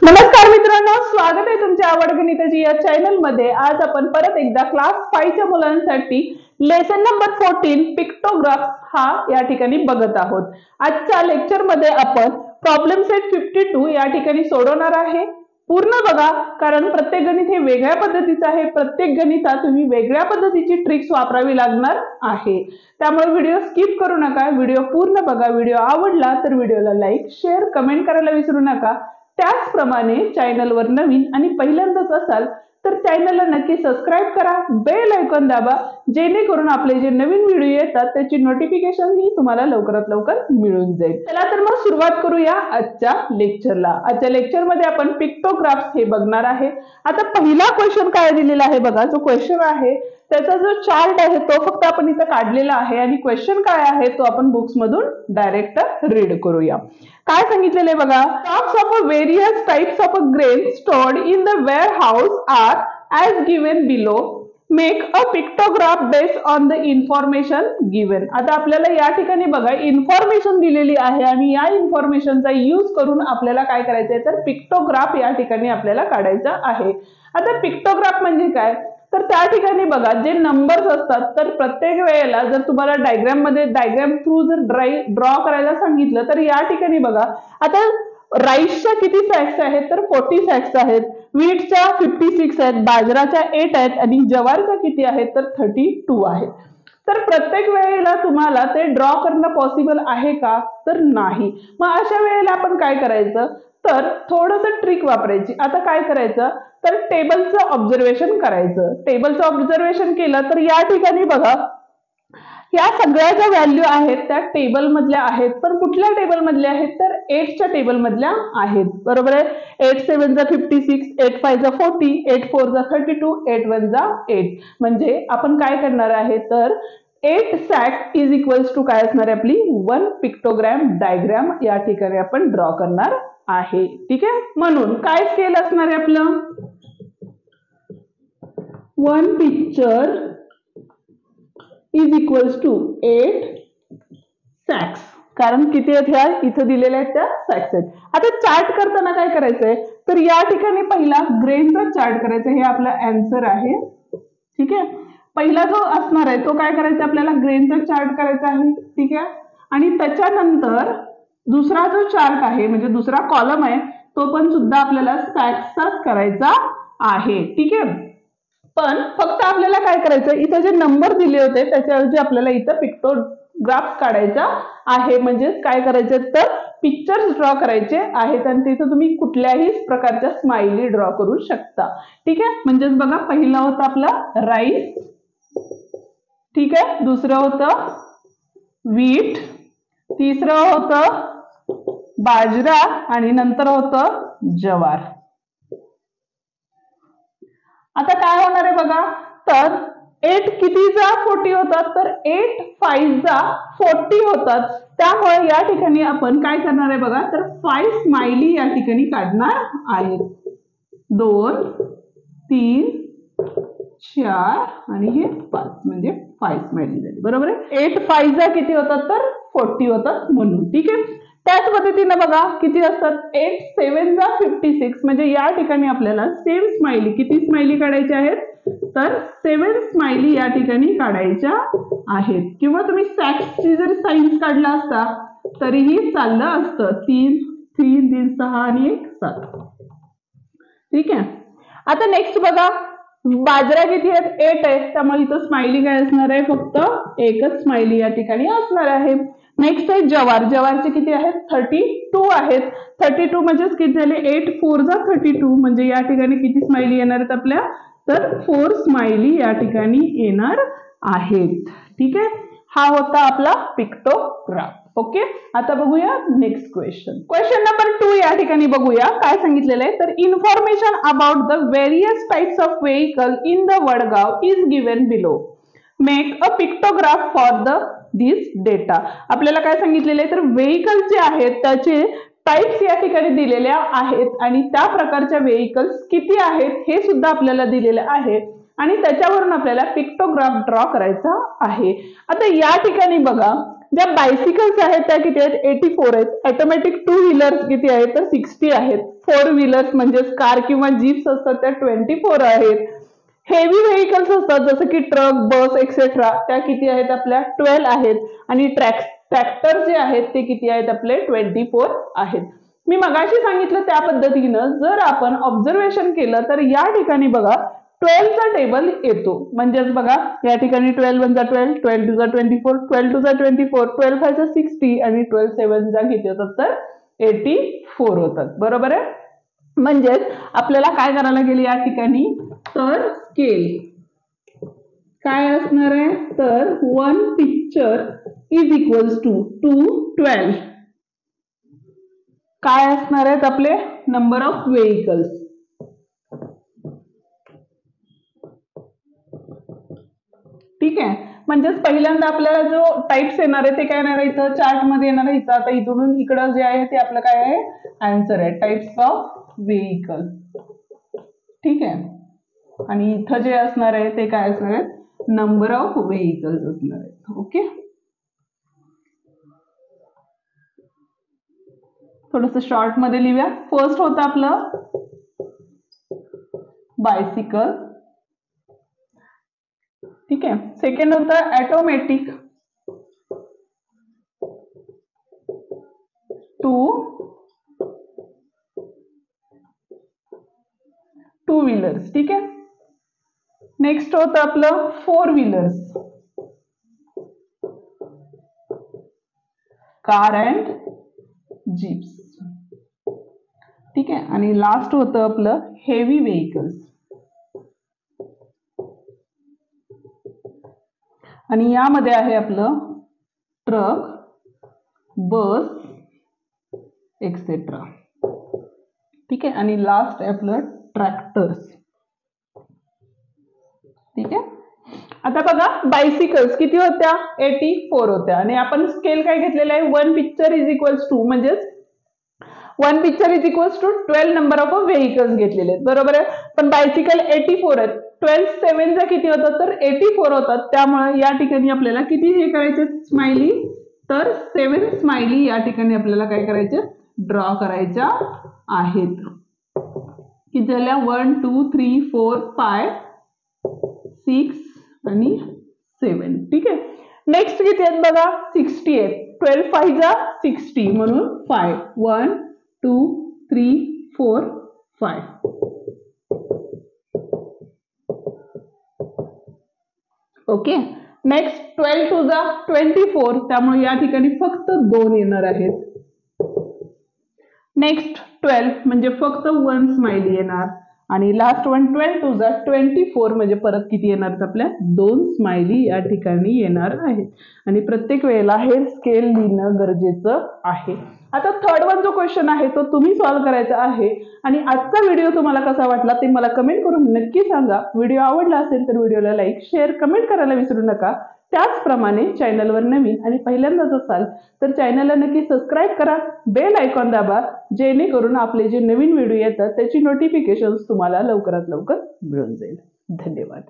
नमस्कार मित्रांनो, स्वागत आहे तुमच्या आवड गणिताची या चॅनल मध्ये। आज आपण परत एकदा क्लास 5 च्या मुलांसाठी लेसन नंबर 14 पिक्टोग्राफ हा या ठिकाणी बघत आहोत। आजच्या लेक्चर मध्ये आपण प्रॉब्लेम सेट 52 या ठिकाणी सोडवणार आहे। पूर्ण बघा, कारण प्रत्येक गणित हे वेगळ्या पद्धतीचं आहे। प्रत्येक गणितात तुम्ही वेगळ्या पद्धतीची ट्रिक्स वापरावी लागणार आहे। त्यामुळे व्हिडिओ स्किप करू नका, व्हिडिओ पूर्ण बघा। व्हिडिओ आवडला तर व्हिडिओला लाईक, शेअर, कमेंट करायला विसरू नका। त्याचप्रमाणे चॅनलवर नवीन आणि पहिल्यांदाच असाल तर चॅनलला नक्की सबस्क्राइब करा, बेल आयकॉन दाबा, जेणेकरून आपले जे नवीन व्हिडिओ येतात त्याची नोटिफिकेशन ही तुम्हाला लवकरात लवकर मिळून जाईल। चला तर मग सुरुवात करूया आजच्या लेक्चरला। आजच्या लेक्चर मध्ये आपण पिक्टोग्राफ्स हे बघणार आहे। आता पहिला क्वेश्चन काय दिलेला आहे बघा, जो क्वेश्चन आहे त्याचा जो चार्ट आहे तो फक्त आपण इथे काढलेला आहे आणि क्वेश्चन काय आहे तो आपण बुक्स मधून डायरेक्ट रीड करूया। काय सांगितलेले आहे बघा, stocks of a various types of a grain stored in the warehouse are as given below, make a pictograph based on the information given। आता आपल्याला या ठिकाणी बघा इन्फॉर्मेशन दिलेली आहे आणि या इन्फॉर्मेशनचा यूज करून आपल्याला काय करायचं आहे तर पिक्टोग्राफ या ठिकाणी आपल्याला काढायचा आहे। आता पिक्टोग्राफ म्हणजे काय तर त्या ठिकाणी बघा जे नंबर्स असतात तर प्रत्येक वेळेला जर तुम्हाला डायग्राम थ्रू जर ड्रॉ करायला सांगितलं तर या ठिकाणी बघा आता राईसच्या किती सॅक्स आहेत तर 40 सॅक्स आहेत, व्हीटच्या 56 आहेत, बाजराच्या 8 आहेत आणि ज्वारच्या किती आहेत तर 32 आहेत। तर प्रत्येक वेळेला तुम्हाला ते ड्रॉ करणं पॉसिबल आहे का तर नाही। मग अशा वेळेला आपण काय करायचं तर थोडंसं ट्रिक वापरायची। आता काय करायचं तर टेबलचं ऑब्झर्वेशन करायचं। टेबलचं ऑब्झर्वेशन केलं तर या ठिकाणी बघा या सगळ्या ज्या व्हॅल्यू आहेत त्या टेबल मधल्या आहेत, पण कुठल्या टेबल मधल्या आहेत तर 8 च्या टेबल मधल्या आहेत, बरोबर आहे। 8 7 जा 56, 8 5 जा 40, 8 4 जा 32, 8 1 जा 8। म्हणजे आपण काय करणार आहे तर 8 सॅक इज इक्वल्स टू काय असणार आहे आपली 1 पिक्टोग्राम डायग्राम या ठिकाणी आपण ड्रॉ करणार आहे। ठीक आहे, म्हणून काय स्केल असणार आहे आपलं 1 picture is equals to 8 sacks, कारण किती आहेत ह्या इथे दिलेल्या आहेत त्या सॅक्स आहेत। आता चार्ट करताना काय करायचंय तर या ठिकाणी पहिला ग्रेनचा चार्ट करायचा, हे आपला आन्सर आहे। ठीक आहे, पहिला जो असणार आहे तो काय करायचा आपल्याला ग्रेनचा चार्ट करायचा आहे। ठीक आहे, आणि त्याच्यानंतर दुसरा जो चार्ट आहे म्हणजे दुसरा कॉलम आहे तो पण सुद्धा आपल्याला सॅक्सचाच करायचा आहे। ठीक आहे, पण फक्त आपल्याला काय करायचं इथे जे नंबर दिले होते त्याच्याऐवजी आपल्याला इथे पिक्टोग्राफ काढायचा आहे। म्हणजे काय करायचं तर पिक्चर्स ड्रॉ करायचे आहेत आणि तिथे तुम्ही कुठल्याही प्रकारच्या स्माइली ड्रॉ करू शकता। ठीक आहे, म्हणजे बघा पहिला होता आपला राईस, ठीक आहे, दुसरं होतं व्हीट, तिसरं होतं बाजरा आणि नंतर होतं ज्वार। आता काय होणार आहे बघा तर 8 किती जा 40 होतात तर 8 5 जा 40 होतात। त्यामुळे या ठिकाणी आपण काय करणार आहे बघा तर 5 स्माइली या ठिकाणी काढणार आहेत। 2 3 4 आणि हे 5 म्हणजे 5 स्माइली झाली, बरोबर आहे। 8 5 जा किती होतात तर 40 होतात म्हणून। ठीक आहे, त्याच पद्धतीने बघा किती असतात 8 7 जा 56 म्हणजे या ठिकाणी आपल्याला सेम स्माइली किती स्माइली काढायच्या आहेत तर 7 स्माइली या ठिकाणी काढायच्या आहेत। किंवा तुम्ही सॅक्सची जर साईन्स काढला असता तरीही चाललं असतं, 3 3 3 6 आणि 1 7। ठीक आहे, आता नेक्स्ट बघा बाजरा किती आहेत 8 आहे, त्यामुळे इथं स्माइली काय असणार आहे फक्त एकच स्माइली या ठिकाणी असणार आहे। नेक्स्ट आहे ज्वार, ज्वारचे किती आहेत 32 आहेत। 32 म्हणजे किती झाले 8 4 जा 32 म्हणजे या ठिकाणी किती स्माइली येणार आहेत आपल्या तर 4 स्माइली या ठिकाणी येणार आहेत। ठीक आहे, हा होता आपला पिक्टोग्राफ। ओके, आता बघूया नेक्स्ट क्वेश्चन। क्वेश्चन नंबर 2 या ठिकाणी बघूया काय सांगितलेलं आहे तर information about the various types of vehicle in the Vadgaon is given below, make a pictograph for the this data. आपल्याला काय सांगितलेलं आहे तर व्हेइकल जे आहेत त्याचे टाइप्स या ठिकाणी दिलेल्या आहेत आणि त्या प्रकारच्या व्हेइकल्स किती आहेत हे सुद्धा आपल्याला दिलेले आहे आणि त्याच्यावरून आपल्याला पिक्टोग्राफ ड्रॉ करायचा आहे। आता या ठिकाणी बघा ज्या बायसिकल्स आहेत त्या किती आहेत 84 आहेत, ऑटोमॅटिक टू व्हीलर्स किती आहेत तर 60 आहेत, 4 व्हीलर्स म्हणजेच कार किंवा जीप्स असतात त्या 24 आहेत. हेवी व्हेकल्स असतात जसं की ट्रक, बस एक्सेट्रा, त्या किती आहेत आपल्या 12 आहेत. आणि ट्रॅक्टर जे आहेत ते किती आहेत आपले 24 आहेत. मी मगाशी सांगितलं त्या पद्धतीनं जर आपण ऑब्झर्वेशन केलं तर या ठिकाणी बघा 12 चा टेबल येतो. म्हणजेच बघा या ठिकाणी 12 1 जा 12, 12 2 जा 24, 12 2 जा 24, 12 5 जा 60 आणि 12 7 जा किती होतात तर 84 होतात. बरोबर आहे. म्हणजेच आपल्याला काय करायला गेले या ठिकाणी तर स्केल काय असणार आहे तर 1 पिक्चर इज इक्वल्स टू 12 काय असणार आहेत आपले नंबर ऑफ व्हेकल्स. ठीक आहे. म्हणजेच पहिल्यांदा आपल्याला जो टाइप्स येणार आहे ते काय येणार आहे इथं चार्ट मध्ये येणार आहे. इथं आता इथून इकडं जे आहे ते आपलं काय आहे आन्सर आहे टाइप्स ऑफ व्हेकल. ठीक आहे. आणि इथं जे असणार आहे ते काय असणार आहे नंबर ऑफ व्हेकल्स असणार आहेत. ओके. थोडस शॉर्ट मध्ये लिहूया. फर्स्ट होतं आपलं बायसिकल. ठीक आहे. सेकंड होतं ऑटोमॅटिक. Two wheelers. ठीक आहे. नेक्स्ट होतं आपलं 4 व्हीलर्स, कार अँड जीप्स. ठीक आहे. आणि लास्ट होतं आपलं हेवी व्हेकल्स. आणि यामध्ये आहे आपलं ट्रक, बस एक्सेट्रा. ठीक आहे. आणि लास्ट आहे आपलं ट्रॅक्टर्स. ठीक आहे. आता बघा बायसिकल्स किती होत्या 84 होत्या. आणि आपण स्केल काय घेतलेला आहे 1 पिक्चर इज इक्वल्स टू म्हणजेच 1 picture is equals to 12 number of vehicles घेतलेले आहेत. बरोबर आहे. पण बायसिकल 84 आहेत. 12 7 चा किती होतात तर 84 होतात. त्यामुळे या ठिकाणी आपल्याला किती हे करायचे स्माइली तर 7 स्माइली या ठिकाणी आपल्याला काय करायचे ड्रॉ करायच्या आहेत. की झाल्या 1 2 3 4 5 6 आणि 7. ठीक आहे. नेक्स्ट किती आहेत बघा 60 आहेत. 12 5 जा 60 म्हणून 5 1 2 3 4 5. ओके. नेक्स्ट 12 2 जा 24 त्यामुळे या ठिकाणी फक्त 2 येणार आहेत. नेक्स्ट 12 म्हणजे फक्त 1 स्माइली येणार. आणि लास्ट वन 12 2 जा 24 म्हणजे परत किती येणार आपल्या 2 स्माइली या ठिकाणी येणार आहेत. आणि प्रत्येक वेळेला हे स्केल लिहिणं गरजेचं आहे. आता थर्ड वन जो क्वेश्चन आहे तो तुम्ही सॉल्व्ह करायचा आहे. आणि आजचा व्हिडिओ तुम्हाला कसा वाटला ते मला कमेंट करून नक्की सांगा. व्हिडिओ आवडला असेल तर व्हिडिओला लाईक शेअर कमेंट करायला विसरू नका. त्याचप्रमाणे चॅनलवर नवीन आणि पहिल्यांदाच असाल तर चॅनलला नक्की सबस्क्राईब करा, बेल आयकॉन दाबा जेणेकरून आपले जे नवीन व्हिडिओ येतात त्याची नोटिफिकेशन्स तुम्हाला लवकरात लवकर मिळून जाईल. धन्यवाद.